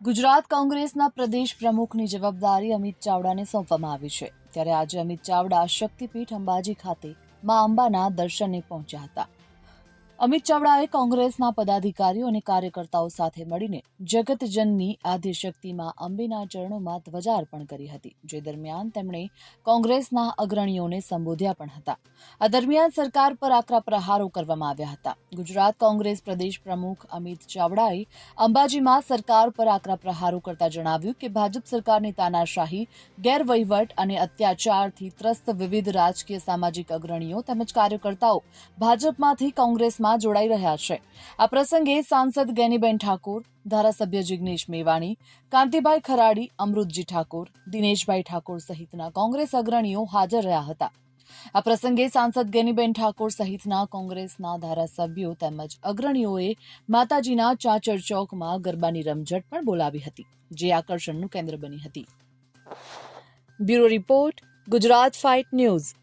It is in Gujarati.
ગુજરાત કોંગ્રેસના પ્રદેશ પ્રમુખની જવાબદારી અમિત ચાવડાને સોંપવામાં આવી છે। ત્યારે આજે અમિત ચાવડા શક્તિપીઠ અંબાજી ખાતે મા અંબાના દર્શને પહોંચ્યા હતા। અમિત ચાવડાએ કોંગ્રેસના પદાધિકારીઓ અને કાર્યકર્તાઓ સાથે મળીને જગતજનની આદ્યશક્તિમાં અંબેના ચરણોમાં ધ્વજાર્પણ કરી હતી। જે દરમિયાન તેમણે કોંગ્રેસના અગ્રણીઓને સંબોધ્યા પણ હતા। આ દરમિયાન સરકાર પર આકરા પ્રહારો કરવામાં આવ્યા હતા। ગુજરાત કોંગ્રેસ પ્રદેશ પ્રમુખ અમિત ચાવડાએ અંબાજીમાં સરકાર પર આકરા પ્રહારો કરતા જણાવ્યું કે ભાજપ સરકારની તાનાશાહી, ગેરવહીવટ અને અત્યાચારથી ત્રસ્ત વિવિધ રાજકીય સામાજિક અગ્રણીઓ તેમજ કાર્યકર્તાઓ ભાજપમાંથી કોંગ્રેસમાં જોડાઈ રહ્યા છે। આ પ્રસંગે સાંસદ ગેનીબેન ઠાકોર, ધારાસભ્ય જિગ્નેશ મેવાણી, કાંતિભાઈ ખરાડી, અમૃતજી ઠાકોર, દિનેશભાઈ ઠાકોર સહિતના કોંગ્રેસ અગ્રણીઓ હાજર રહ્યા હતા। આ પ્રસંગે સાંસદ ગેનીબેન ઠાકોર સહિતના કોંગ્રેસના ધારાસભ્યો તેમજ અગ્રણીઓએ માતાજીના ચાચર ચોકમાં ગરબાની રમઝટ પણ બોલાવી હતી, જે આકર્ષણનું કેન્દ્ર બની હતી। Bureau report, Gujarat fight news.